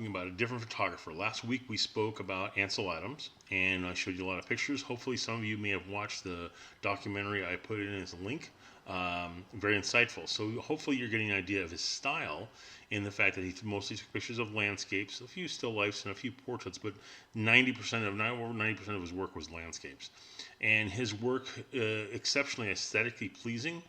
talking about a different photographer. Last week we spoke about Ansel Adams, and I showed you a lot of pictures. Hopefully, some of you may have watched the documentary I put in as a link. Very insightful. So hopefully you're getting an idea of his style in the fact that he mostly took pictures of landscapes, a few still lifes, and a few portraits, but 90% of his work was landscapes. And his work exceptionally aesthetically pleasing.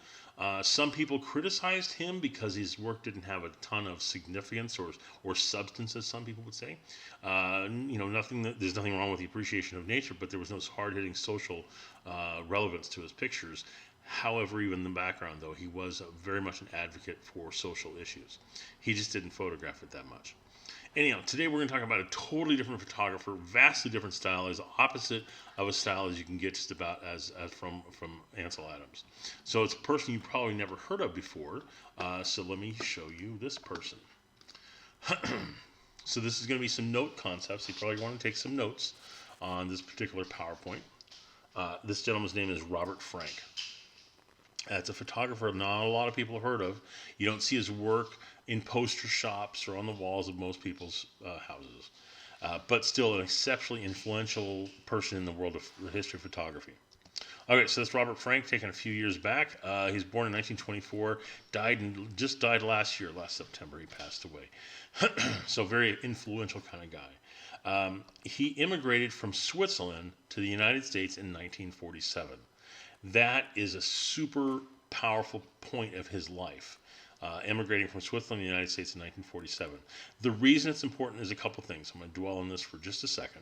Some people criticized him because his work didn't have a ton of significance or substance, as some people would say. There's nothing wrong with the appreciation of nature, but there was no hard-hitting social relevance to his pictures. However, even in the background, though, he was very much an advocate for social issues. He just didn't photograph it that much. Anyhow, today we're going to talk about a totally different photographer, vastly different style, as opposite of a style as you can get just about as from Ansel Adams. So it's a person you probably never heard of before. So let me show you this person. So this is going to be some note concepts. You probably want to take some notes on this particular PowerPoint. This gentleman's name is Robert Frank. It's a photographer not a lot of people have heard of. You don't see his work in poster shops or on the walls of most people's houses, but still an exceptionally influential person in the world of the history of photography. Okay, so that's Robert Frank, taken a few years back. He was born in 1924, just died last September. He passed away. So very influential kind of guy. He immigrated from Switzerland to the United States in 1947. That is a super powerful point of his life, emigrating from Switzerland to the United States in 1947. The reason it's important is a couple things. I'm going to dwell on this for just a second.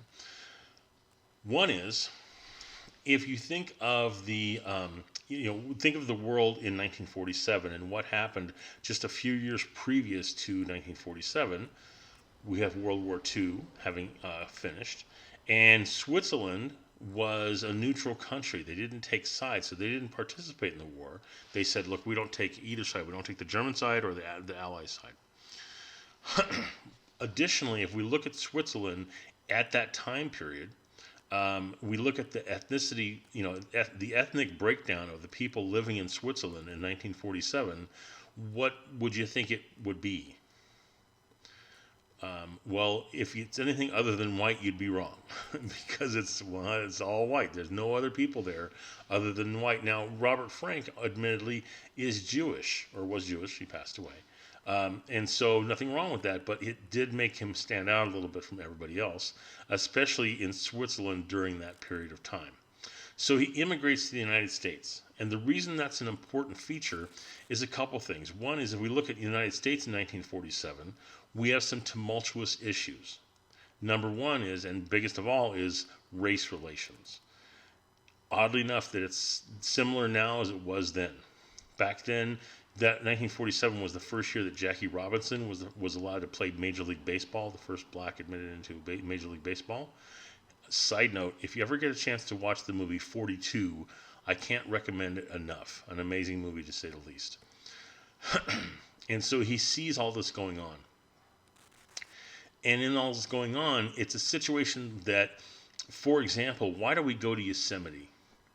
One is, if you think of the world in 1947 and what happened just a few years previous to 1947. We have World War II having finished, and Switzerland was a neutral country. They didn't take sides, so they didn't participate in the war. They said, look, we don't take either side. We don't take the German side or the Allies side. Additionally, if we look at Switzerland at that time period, we look at the ethnicity, the ethnic breakdown of the people living in Switzerland in 1947, what would you think it would be? Well, if it's anything other than white, you'd be wrong, because it's all white. There's no other people there other than white. Now, Robert Frank, admittedly, is Jewish, or was Jewish. He passed away. And so nothing wrong with that, but it did make him stand out a little bit from everybody else, especially in Switzerland during that period of time. So he immigrates to the United States. And the reason that's an important feature is a couple things. One is, if we look at the United States in 1947, we have some tumultuous issues. Number one is, and biggest of all, is race relations. Oddly enough, that it's similar now as it was then. Back then, that 1947 was the first year that Jackie Robinson was allowed to play Major League Baseball, the first black admitted into Major League Baseball. Side note, if you ever get a chance to watch the movie 42, I can't recommend it enough. An amazing movie, to say the least. And so he sees all this going on. And in all this going on, it's a situation that, for example, why do we go to Yosemite?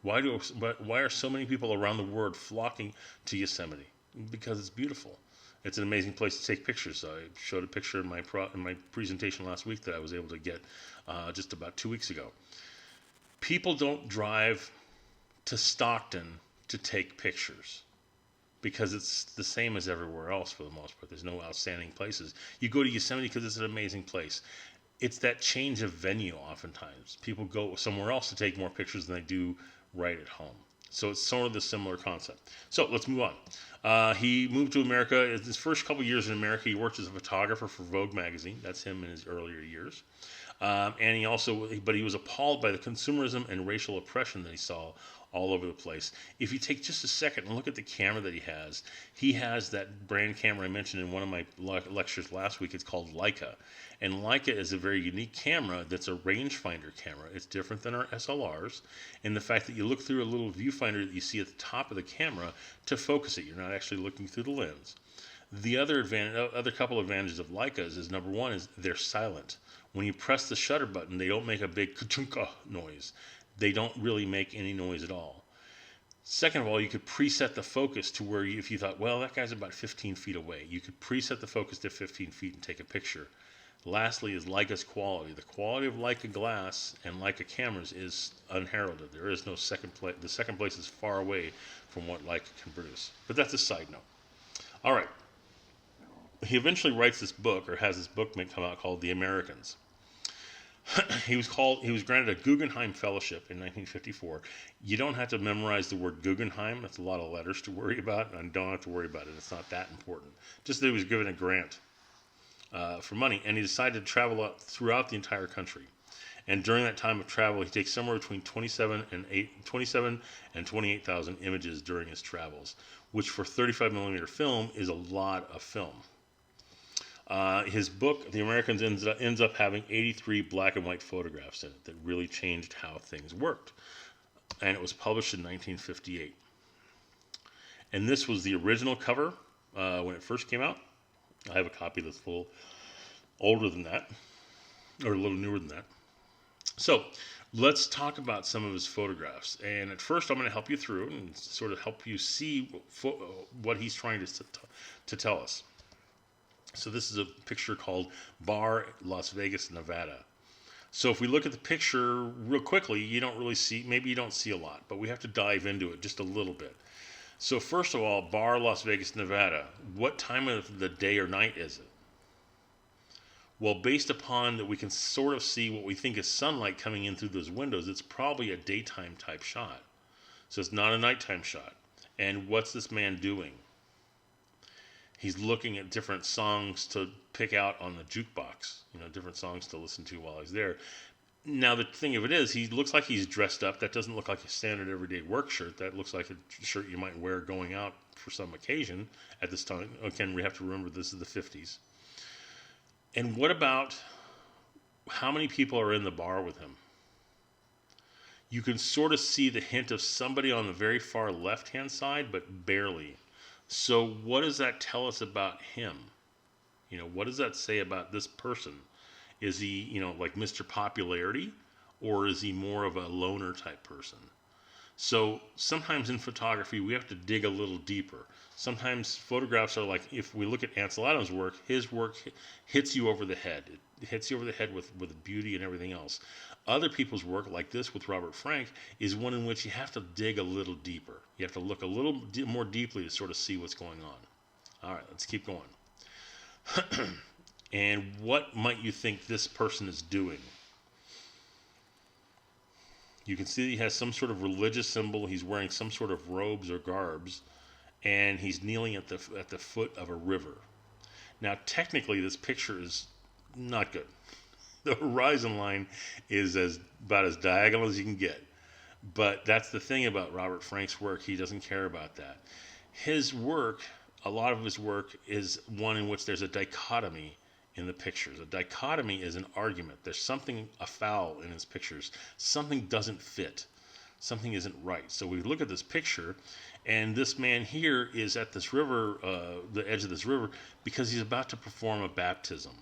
Why are so many people around the world flocking to Yosemite? Because it's beautiful. It's an amazing place to take pictures. I showed a picture in my presentation last week that I was able to get just about 2 weeks ago. People don't drive to Stockton to take pictures, because it's the same as everywhere else for the most part. There's no outstanding places. You go to Yosemite because it's an amazing place. It's that change of venue oftentimes. People go somewhere else to take more pictures than they do right at home. So it's sort of the similar concept. So let's move on. He moved to America. His first couple years in America, he worked as a photographer for Vogue magazine. That's him in his earlier years. And he was appalled by the consumerism and racial oppression that he saw all over the place. If you take just a second and look at the camera that he has that brand camera I mentioned in one of my lectures last week. It's called Leica. And Leica is a very unique camera that's a rangefinder camera. It's different than our SLRs in the fact that you look through a little viewfinder that you see at the top of the camera to focus it. You're not actually looking through the lens. The other couple advantages of Leicas is, number one, is they're silent. When you press the shutter button, they don't make a big ka-chunka noise. They don't really make any noise at all. Second of all, you could preset the focus to where if you thought, well, that guy's about 15 feet away, you could preset the focus to 15 feet and take a picture. Lastly is Leica's quality. The quality of Leica glass and Leica cameras is unheralded. There is no second place. The second place is far away from what Leica can produce. But that's a side note. All right. He eventually writes this book, or has this book come out called The Americans. He was granted a Guggenheim Fellowship in 1954. You don't have to memorize the word Guggenheim. That's a lot of letters to worry about, and don't have to worry about it. It's not that important. Just that he was given a grant for money, and he decided to travel throughout the entire country. And during that time of travel, he takes somewhere between 27 and 28,000 images during his travels, which for 35 millimeter film is a lot of film. His book, The Americans, ends up having 83 black and white photographs in it that really changed how things worked. And it was published in 1958. And this was the original cover when it first came out. I have a copy that's a little older than that, or a little newer than that. So let's talk about some of his photographs. And at first, I'm going to help you through and sort of help you see what he's trying to tell us. So this is a picture called Bar, Las Vegas, Nevada. So if we look at the picture real quickly, you don't really see, maybe you don't see a lot, but we have to dive into it just a little bit. So first of all, Bar, Las Vegas, Nevada. What time of the day or night is it? Well, based upon that we can sort of see what we think is sunlight coming in through those windows, it's probably a daytime type shot. So it's not a nighttime shot. And what's this man doing? He's looking at different songs to pick out on the jukebox, different songs to listen to while he's there. Now, the thing of it is, he looks like he's dressed up. That doesn't look like a standard everyday work shirt. That looks like a shirt you might wear going out for some occasion at this time. Again, we have to remember this is the 50s. And what about how many people are in the bar with him? You can sort of see the hint of somebody on the very far left-hand side, but barely. So what does that tell us about him? What does that say about this person? Is he, like Mr. Popularity, or is he more of a loner type person? So sometimes in photography, we have to dig a little deeper. Sometimes photographs are like, if we look at Ansel Adams' work, his work hits you over the head. It hits you over the head with beauty and everything else. Other people's work, like this with Robert Frank, is one in which you have to dig a little deeper. You have to look a little more deeply to sort of see what's going on. All right, let's keep going. And what might you think this person is doing? You can see he has some sort of religious symbol. He's wearing some sort of robes or garbs, and he's kneeling at the foot of a river. Now, technically, this picture is not good. The horizon line is about as diagonal as you can get. But that's the thing about Robert Frank's work. He doesn't care about that. His work, a lot of his work, is one in which there's a dichotomy in the pictures. A dichotomy is an argument. There's something afoul in his pictures. Something doesn't fit. Something isn't right. So we look at this picture, and this man here is at this river, the edge of this river, because he's about to perform a baptism.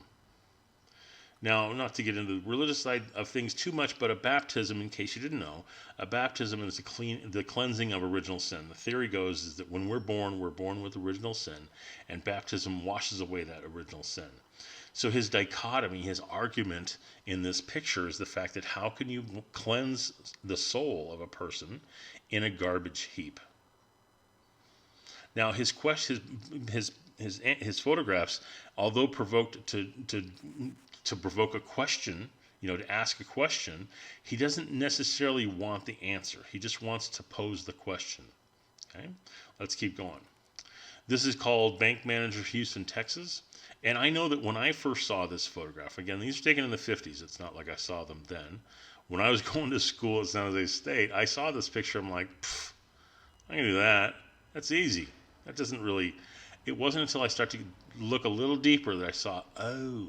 Now, not to get into the religious side of things too much, but a baptism, in case you didn't know, a baptism is the cleansing of original sin. The theory goes is that when we're born with original sin, and baptism washes away that original sin. So his dichotomy, his argument in this picture is the fact that how can you cleanse the soul of a person in a garbage heap? Now, his photographs, although provoked to provoke a question, to ask a question, he doesn't necessarily want the answer. He just wants to pose the question. Okay, let's keep going. This is called Bank Manager, Houston, Texas. And I know that when I first saw this photograph, again, these are taken in the 50s. It's not like I saw them then. When I was going to school at San Jose State, I saw this picture. I'm like, I can do that. That's easy. That doesn't really... It wasn't until I started to look a little deeper that I saw, oh.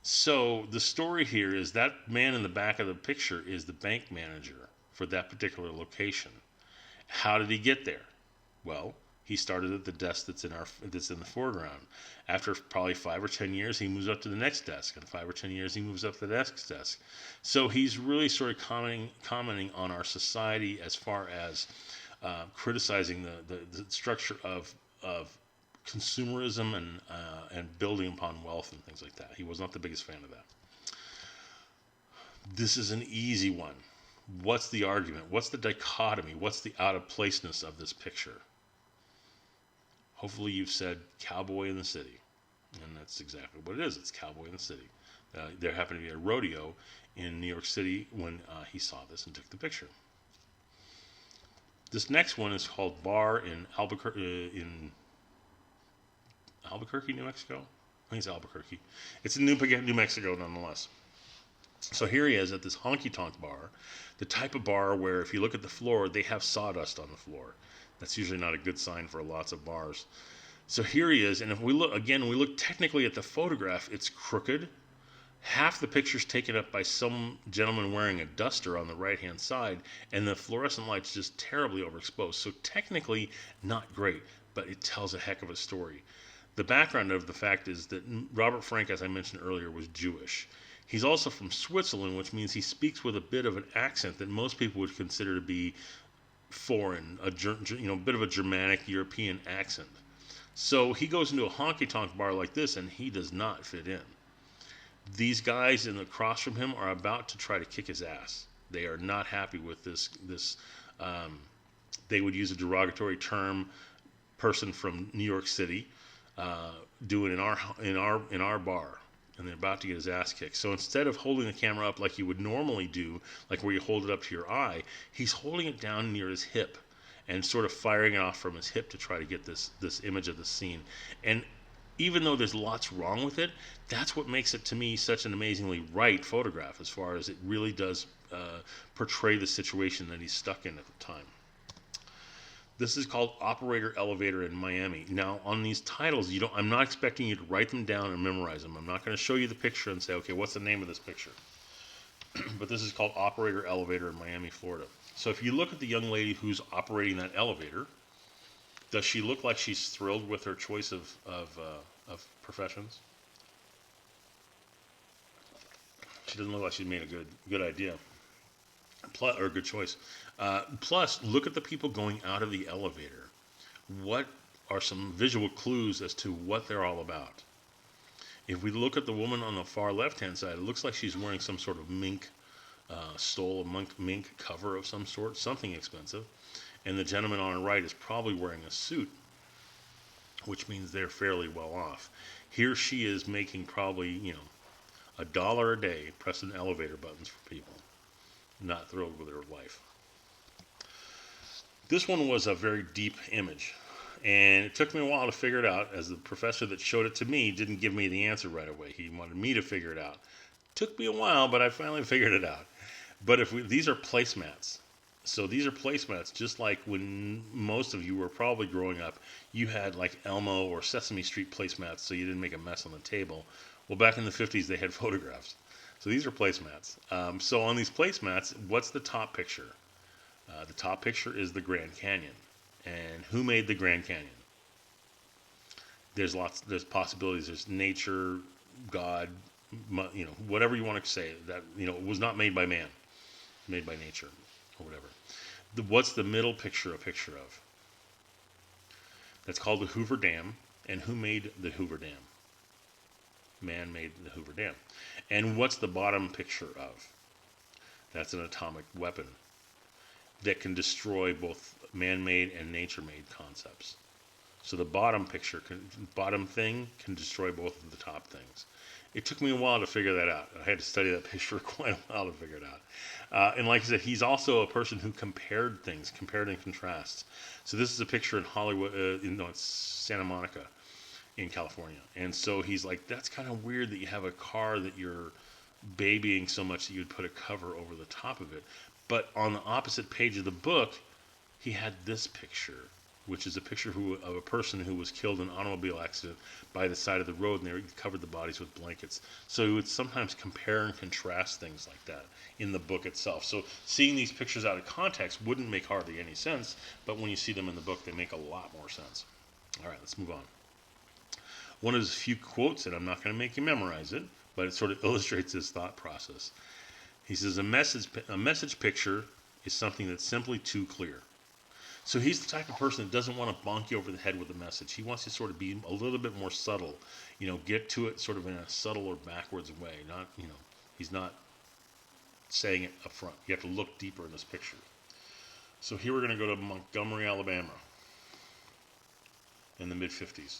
So the story here is that man in the back of the picture is the bank manager for that particular location. How did he get there? Well, he started at the desk that's in the foreground. After probably 5 or 10 years, he moves up to the next desk, and 5 or 10 years, he moves up to the next desk. So he's really sort of commenting on our society as far as criticizing the structure of consumerism and building upon wealth and things like that. He was not the biggest fan of that. This is an easy one. What's the argument? What's the dichotomy? What's the out of placeness of this picture? Hopefully you've said cowboy in the city. And that's exactly what it is. It's cowboy in the city. There happened to be a rodeo in New York City when he saw this and took the picture. This next one is called Bar in Albuquerque, New Mexico. I think it's Albuquerque. It's in New Mexico nonetheless. So here he is at this honky-tonk bar, the type of bar where if you look at the floor, they have sawdust on the floor. That's usually not a good sign for lots of bars. So here he is, and if we look again, we look technically at the photograph, it's crooked. Half the picture's taken up by some gentleman wearing a duster on the right-hand side, and the fluorescent light's just terribly overexposed. So technically not great, but it tells a heck of a story. The background of the fact is that Robert Frank, as I mentioned earlier, was Jewish. He's also from Switzerland, which means he speaks with a bit of an accent that most people would consider to be foreign, a bit of a Germanic European accent. So he goes into a honky-tonk bar like this, and he does not fit in. These guys in the across from him are about to try to kick his ass. They are not happy with this. They would use a derogatory term, person from New York City, doing in our bar. And they're about to get his ass kicked. So instead of holding the camera up like you would normally do, like where you hold it up to your eye, he's holding it down near his hip and sort of firing it off from his hip to try to get this image of the scene. And even though there's lots wrong with it, that's what makes it to me such an amazingly right photograph, as far as it really does portray the situation that he's stuck in at the time. This is called Operator Elevator in Miami. Now, on these titles, I'm not expecting you to write them down and memorize them. I'm not going to show you the picture and say, okay, what's the name of this picture? But this is called Operator Elevator in Miami, Florida. So if you look at the young lady who's operating that elevator, does she look like she's thrilled with her choice of professions? She doesn't look like she made a good idea. Or a good choice. Plus, look at the people going out of the elevator. What are some visual clues as to what they're all about? If we look at the woman on the far left-hand side, it looks like she's wearing some sort of mink stole, a mink cover of some sort, something expensive. And the gentleman on the right is probably wearing a suit, which means they're fairly well off. Here she is making probably, $1 a day pressing elevator buttons for people. Not thrilled with her life. This one was a very deep image, and it took me a while to figure it out, as the professor that showed it to me didn't give me the answer right away. He wanted me to figure it out. Took me a while, but I finally figured it out. But these are placemats. So these are placemats, just like when most of you were probably growing up, you had like Elmo or Sesame Street placemats so you didn't make a mess on the table. Well, back in the 50s, they had photographs. So these are placemats. So on these placemats, what's the top picture? The top picture is the Grand Canyon. And who made the Grand Canyon? There's possibilities. There's nature, God, whatever you want to say. That it was not made by man, made by nature, or whatever. What's the middle picture a picture of? That's called the Hoover Dam. And who made the Hoover Dam? Man made the Hoover Dam. And what's the bottom picture of? That's an atomic weapon that can destroy both man-made and nature-made concepts. So the bottom thing can destroy both of the top things. It took me a while to figure that out. I had to study that picture for quite a while to figure it out. And like I said, he's also a person who compared and contrasts. So this is a picture in Hollywood, it's Santa Monica in California. And so he's like, that's kind of weird that you have a car that you're babying so much that you'd put a cover over the top of it. But on the opposite page of the book, he had this picture, which is a picture of a person who was killed in an automobile accident by the side of the road, and they covered the bodies with blankets. So he would sometimes compare and contrast things like that in the book itself. So seeing these pictures out of context wouldn't make hardly any sense, but when you see them in the book, they make a lot more sense. All right, let's move on. One of his few quotes, and I'm not going to make you memorize it, but it sort of illustrates his thought process. He says, a message picture is something that's simply too clear. So he's the type of person that doesn't want to bonk you over the head with a message. He wants to sort of be a little bit more subtle, get to it sort of in a subtle or backwards way. Not, he's not saying it up front. You have to look deeper in this picture. So here we're going to go to Montgomery, Alabama in the mid-50s.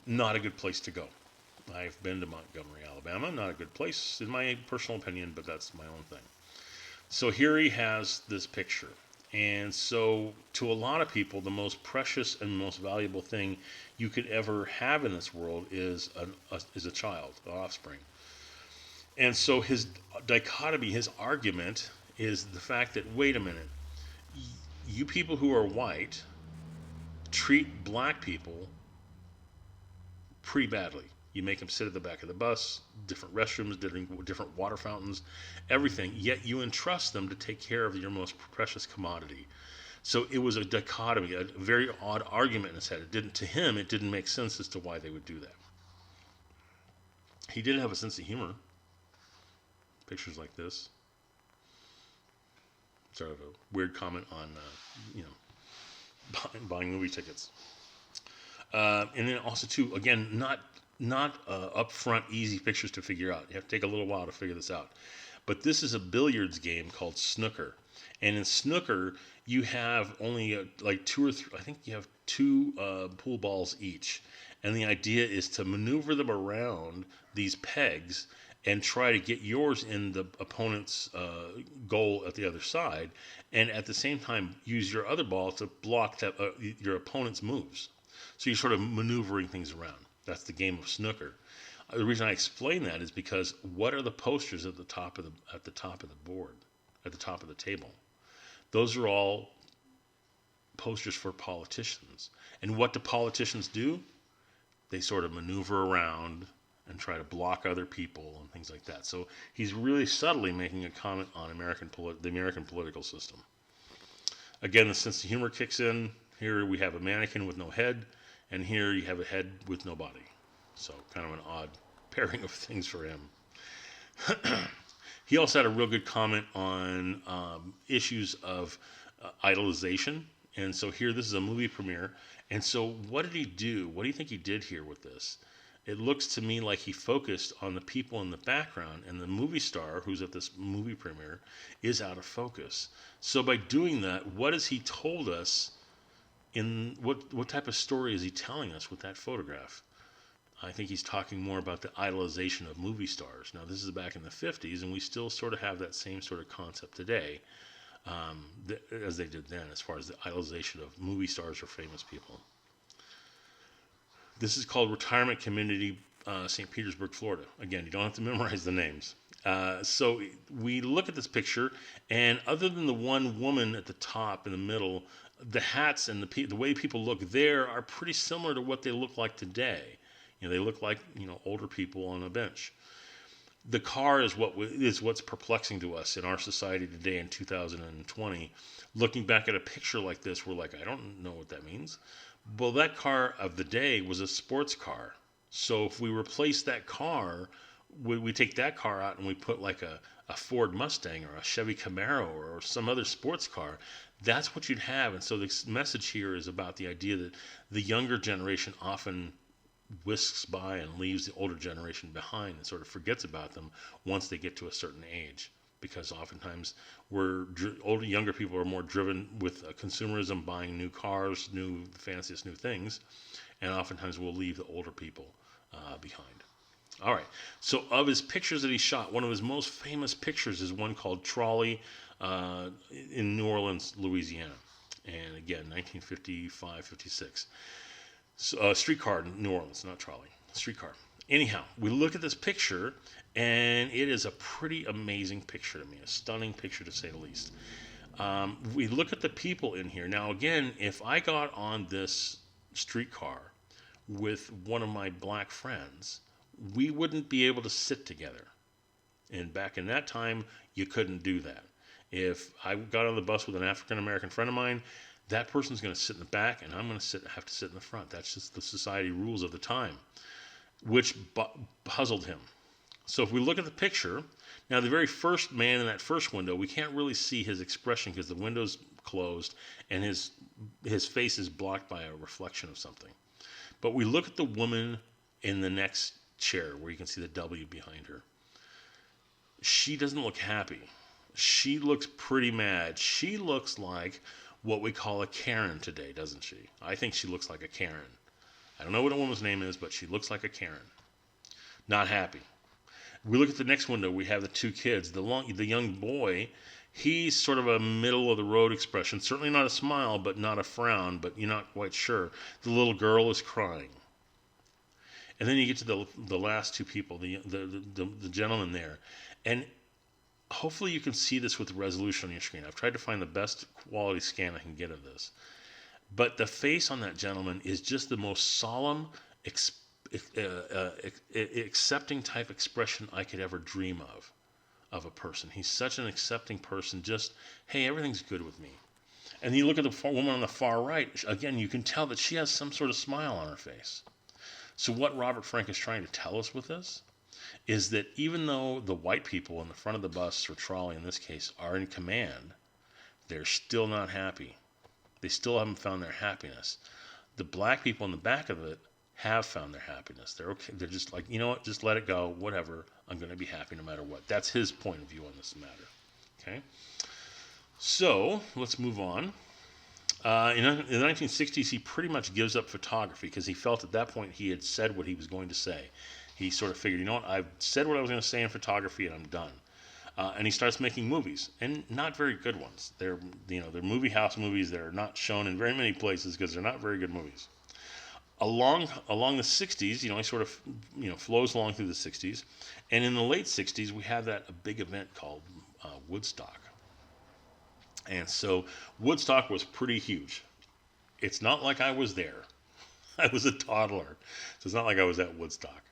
Not a good place to go. I've been to Montgomery, Alabama. Not a good place in my personal opinion, but that's my own thing. So here he has this picture. And so to a lot of people, the most precious and most valuable thing you could ever have in this world is a child, an offspring. And so his dichotomy, his argument is the fact that, wait a minute, you people who are white treat black people pretty badly. You make them sit at the back of the bus, different restrooms, different water fountains, everything. Yet you entrust them to take care of your most precious commodity. So it was a dichotomy, a very odd argument in his head. To him, it didn't make sense as to why they would do that. He did have a sense of humor. Pictures like this. Sort of a weird comment on, buying movie tickets. And then also too, again, not upfront easy pictures to figure out. You have to take a little while to figure this out. But this is a billiards game called snooker. And in snooker, you have only like two or three, I think you have two pool balls each. And the idea is to maneuver them around these pegs and try to get yours in the opponent's goal at the other side. And at the same time, use your other ball to block your opponent's moves. So you're sort of maneuvering things around. That's the game of snooker. The reason I explain that is because what are the posters at the top of the board, at the top of the table? Those are all posters for politicians. And what do politicians do? They sort of maneuver around and try to block other people and things like that. So he's really subtly making a comment on the American political system. Again, the sense of humor kicks in. Here we have a mannequin with no head, and here you have a head with no body. So kind of an odd pairing of things for him. He also had a real good comment on issues of idolization. And so here, this is a movie premiere. And so what did he do? What do you think he did here with this? It looks to me like he focused on the people in the background, and the movie star who's at this movie premiere is out of focus. So by doing that, what has he told us? In what type of story is he telling us with that photograph? I think he's talking more about the idolization of movie stars. Now, this is back in the 50s, and we still sort of have that same sort of concept today as they did then, as far as the idolization of movie stars or famous people. This is called Retirement Community, St. Petersburg, Florida. Again, you don't have to memorize the names. So we look at this picture, and other than the one woman at the top in the middle, the hats and the way people look there are pretty similar to what they look like today. They look like older people on a bench. The car is what's perplexing to us in our society today in 2020. Looking back at a picture like this, we're like, I don't know what that means. Well, that car of the day was a sports car. So if we replace that car, we take that car out and we put like a Ford Mustang or a Chevy Camaro or some other sports car, that's what you'd have. And so this message here is about the idea that the younger generation often whisks by and leaves the older generation behind and sort of forgets about them once they get to a certain age. Because oftentimes younger people are more driven with consumerism, buying new cars, the fanciest new things, and oftentimes we'll leave the older people behind. All right, so of his pictures that he shot, one of his most famous pictures is one called Trolley in New Orleans, Louisiana. And again, 1955-56. Streetcar in New Orleans, not Trolley, streetcar. Anyhow, we look at this picture, and it is a pretty amazing picture to me, a stunning picture to say the least. We look at the people in here. Now, again, if I got on this streetcar with one of my black friends, we wouldn't be able to sit together. And back in that time, you couldn't do that. If I got on the bus with an African-American friend of mine, that person's going to sit in the back, and I'm going to have to sit in the front. That's just the society rules of the time, which puzzled him. So if we look at the picture, now the very first man in that first window, we can't really see his expression because the window's closed, and his face is blocked by a reflection of something. But we look at the woman in the next chair where you can see the W behind her. She doesn't look happy. She looks pretty mad. She looks like what we call a Karen today, doesn't she? I think she looks like a Karen. I don't know what a woman's name is, but she looks like a Karen. Not happy. We look at the next window. We have the two kids. The young boy, he's sort of a middle of the road expression. Certainly not a smile, but not a frown, but you're not quite sure. The little girl is crying. And then you get to the last two people, the gentleman there. And hopefully you can see this with the resolution on your screen. I've tried to find the best quality scan I can get of this. But the face on that gentleman is just the most solemn, accepting type expression I could ever dream of a person. He's such an accepting person, just, hey, everything's good with me. And you look at the woman on the far right, again, you can tell that she has some sort of smile on her face. So what Robert Frank is trying to tell us with this is that even though the white people in the front of the bus or trolley in this case are in command, they're still not happy. They still haven't found their happiness. The black people in the back of it have found their happiness. They're okay. They're just like, you know what, just let it go, whatever. I'm going to be happy no matter what. That's his point of view on this matter. Okay? So, let's move on. In the 1960s, he pretty much gives up photography because he felt at that point he had said what he was going to say. He sort of figured, you know what, I've said what I was going to say in photography and I'm done. And he starts making movies, and not very good ones. They're movie house movies that are not shown in very many places because they're not very good movies. Along the 60s, he sort of flows along through the 60s, and in the late 60s we have a big event called Woodstock. And so Woodstock was pretty huge. It's not like I was there. I was a toddler, so it's not like I was at Woodstock.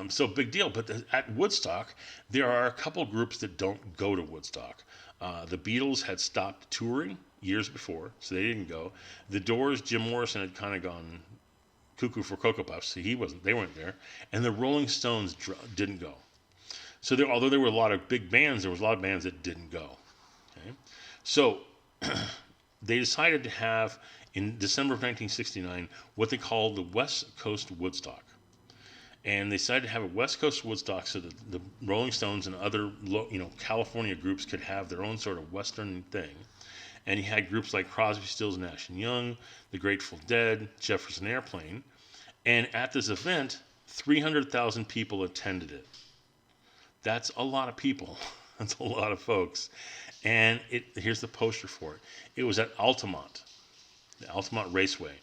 So big deal. But at Woodstock, there are a couple groups that don't go to Woodstock. The Beatles had stopped touring years before, so they didn't go. The Doors, Jim Morrison had kind of gone cuckoo for Cocoa Puffs, so they weren't there. And the Rolling Stones didn't go. So although there were a lot of big bands, there was a lot of bands that didn't go. Okay? So they decided to have, in December of 1969, what they called the West Coast Woodstock. And they decided to have a West Coast Woodstock so that the Rolling Stones and other California groups could have their own sort of Western thing. And you had groups like Crosby, Stills, Nash and Young, the Grateful Dead, Jefferson Airplane. And at this event, 300,000 people attended it. That's a lot of people. That's a lot of folks. And here's the poster for it. It was at Altamont, the Altamont Raceway.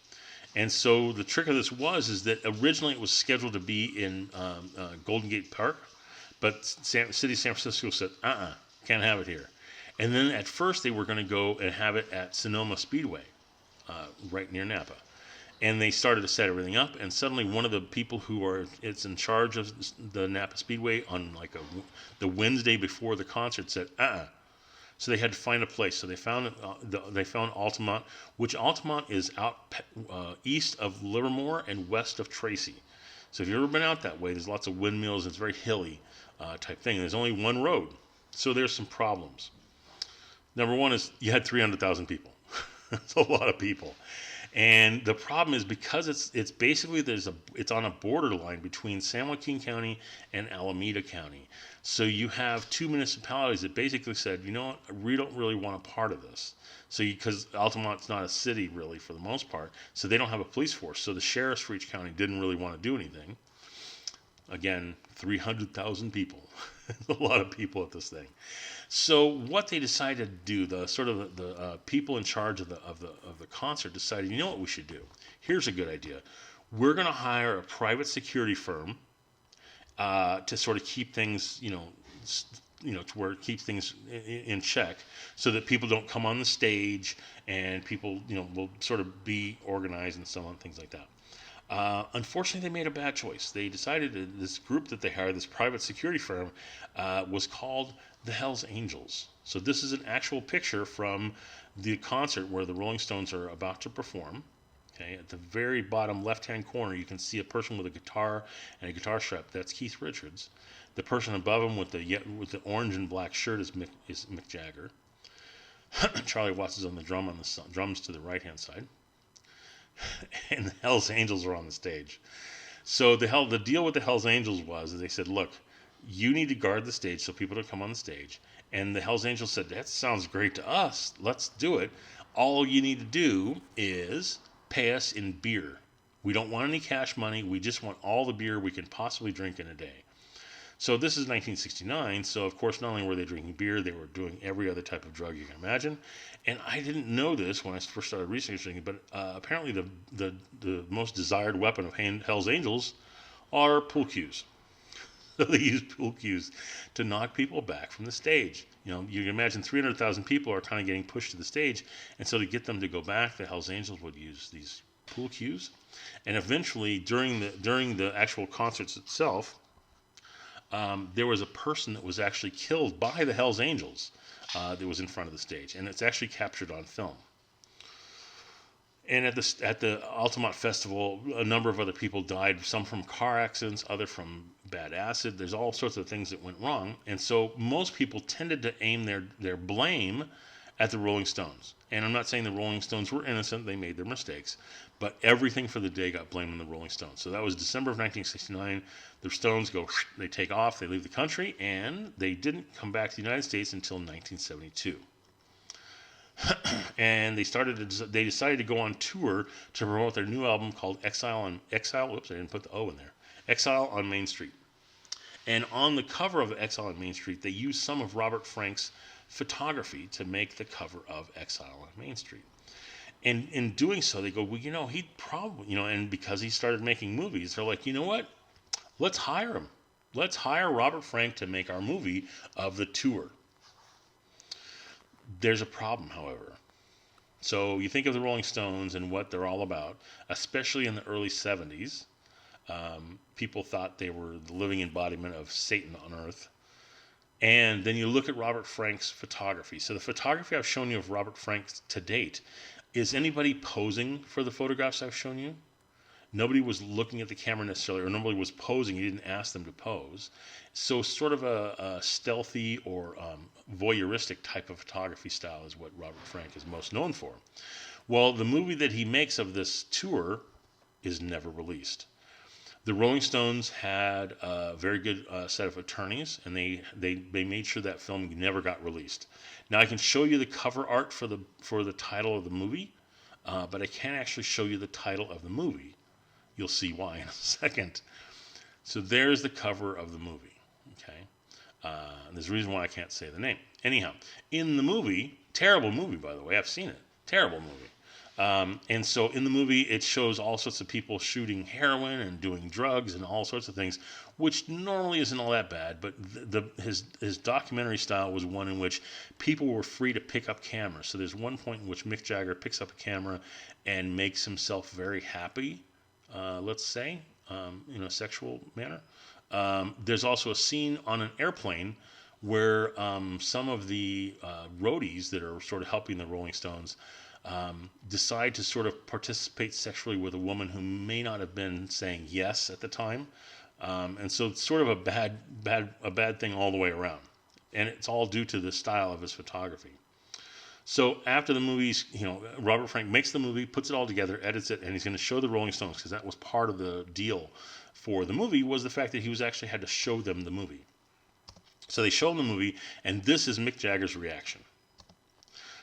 And so the trick of this is that originally it was scheduled to be in Golden Gate Park, but City of San Francisco said, can't have it here. And then at first they were going to go and have it at Sonoma Speedway, right near Napa. And they started to set everything up, and suddenly one of the people it's in charge of the Napa Speedway on the Wednesday before the concert said, So they had to find a place. So they found Altamont, which Altamont is out east of Livermore and west of Tracy. So if you've ever been out that way, there's lots of windmills. It's very hilly type thing. There's only one road, so there's some problems. Number one is you had 300,000 people. That's a lot of people. And the problem is because it's basically it's on a borderline between San Joaquin County and Alameda County. So you have two municipalities that basically said, you know what, we don't really want a part of this. So because Altamont's not a city really for the most part, so they don't have a police force. So the sheriffs for each county didn't really want to do anything. Again, 300,000 people. A lot of people at this thing. So what they decided to do, the people in charge of the concert decided, you know what we should do? Here's a good idea. We're going to hire a private security firm to sort of keep things, to where it keeps things in check, so that people don't come on the stage and people, will sort of be organized and so on, things like that. Unfortunately, they made a bad choice. They decided that this group that they hired, this private security firm, was called the Hells Angels. So this is an actual picture from the concert where the Rolling Stones are about to perform. Okay, at the very bottom left-hand corner, you can see a person with a guitar and a guitar strap. That's Keith Richards. The person above him with the orange and black shirt is Mick Jagger. Charlie Watts is on the drums to the right hand side, and the Hell's Angels are on the stage. So the deal with the Hell's Angels was they said, look, you need to guard the stage so people don't come on the stage. And the Hell's Angels said, that sounds great to us. Let's do it. All you need to do is pay us in beer. We don't want any cash money. We just want all the beer we can possibly drink in a day. So this is 1969. So of course, not only were they drinking beer, they were doing every other type of drug you can imagine. And I didn't know this when I first started researching it, but apparently the most desired weapon of Hell's Angels are pool cues. So they use pool cues to knock people back from the stage. You know, you can imagine 300,000 people are kind of getting pushed to the stage, and so to get them to go back, the Hell's Angels would use these pool cues. And eventually, during the actual concerts itself, there was a person that was actually killed by the Hell's Angels that was in front of the stage, and it's actually captured on film. And at the Altamont Festival, a number of other people died, some from car accidents, other from bad acid. There's all sorts of things that went wrong. And so most people tended to aim their blame at the Rolling Stones. And I'm not saying the Rolling Stones were innocent, they made their mistakes, but everything for the day got blamed on the Rolling Stones. So that was December of 1969. The Stones they take off, they leave the country, and they didn't come back to the United States until 1972. And they decided to go on tour to promote their new album called Exile. Oops, I didn't put the O in there. Exile on Main Street. And on the cover of Exile on Main Street, they used some of Robert Frank's photography to make the cover of Exile on Main Street. And in doing so, they go, well, you know, he'd probably, and because he started making movies, they're like, you know what? Let's hire him. Let's hire Robert Frank to make our movie of the tour. There's a problem, however. So you think of the Rolling Stones and what they're all about, especially in the early 70s. People thought they were the living embodiment of Satan on earth. And then you look at Robert Frank's photography. So the photography I've shown you of Robert Frank to date, is anybody posing for the photographs I've shown you? Nobody was looking at the camera necessarily, or nobody was posing. You didn't ask them to pose. So sort of a stealthy or voyeuristic type of photography style is what Robert Frank is most known for. Well, the movie that he makes of this tour is never released. The Rolling Stones had a very good set of attorneys, and they made sure that film never got released. Now I can show you the cover art for the title of the movie, but I can't actually show you the title of the movie. You'll see why in a second. So there's the cover of the movie. Okay, there's a reason why I can't say the name. Anyhow, in the movie, terrible movie by the way, I've seen it. Terrible movie. And so in the movie, it shows all sorts of people shooting heroin and doing drugs and all sorts of things, which normally isn't all that bad. But his documentary style was one in which people were free to pick up cameras. So there's one point in which Mick Jagger picks up a camera and makes himself very happy, let's say, in a sexual manner. There's also a scene on an airplane where some of the roadies that are sort of helping the Rolling Stones decide to sort of participate sexually with a woman who may not have been saying yes at the time, and so it's sort of a bad thing all the way around, and it's all due to the style of his photography. So after the movies, Robert Frank makes the movie, puts it all together, edits it, and he's going to show the Rolling Stones, because that was part of the deal for the movie, was the fact that he was actually had to show them the movie. So they show him the movie, and this is Mick Jagger's reaction.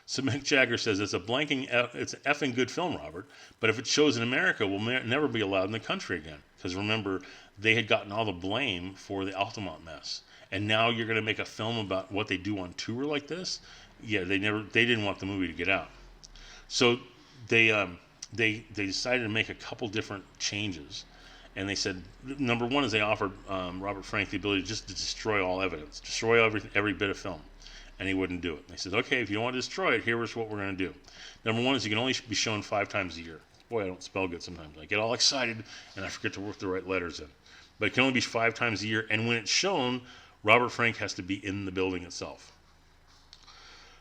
So Mick Jagger says, it's an effing good film, Robert, but if it shows in America, we'll never be allowed in the country again. Because remember, they had gotten all the blame for the Altamont mess. And now you're going to make a film about what they do on tour like this? Yeah, they didn't want the movie to get out. So they decided to make a couple different changes. And they said, number one is they offered Robert Frank the ability just to destroy all evidence, destroy every bit of film. And he wouldn't do it. And they said, okay, if you don't want to destroy it, here's what we're going to do. Number one is you can only be shown 5 times a year. Boy, I don't spell good sometimes. I get all excited and I forget to work the right letters in. But it can only be 5 times a year. And when it's shown, Robert Frank has to be in the building itself.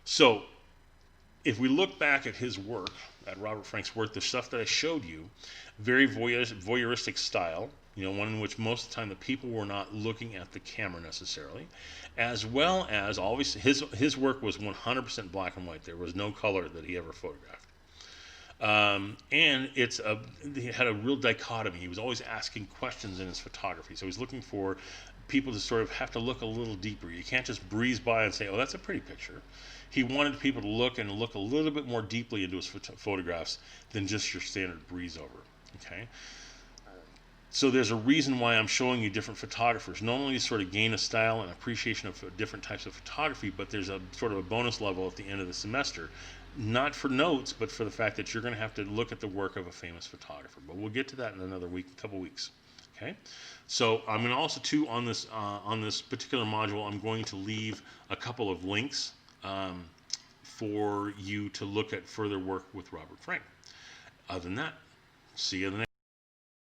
So if we look back at his work, at Robert Frank's work, the stuff that I showed you, very voyeuristic style, one in which most of the time the people were not looking at the camera necessarily, as well as always his work was 100% black and white. There was no color that he ever photographed. And he had a real dichotomy. He was always asking questions in his photography. So he's looking for people to sort of have to look a little deeper. You can't just breeze by and say, oh, that's a pretty picture. He wanted people to look a little bit more deeply into his photographs than just your standard breeze over. Okay. So there's a reason why I'm showing you different photographers. Not only to sort of gain a style and appreciation of different types of photography, but there's a sort of a bonus level at the end of the semester. Not for notes, but for the fact that you're going to have to look at the work of a famous photographer. But we'll get to that in another couple weeks. Okay. So I'm going to also on this particular module, I'm going to leave a couple of links for you to look at further work with Robert Frank. Other than that, see you in the next.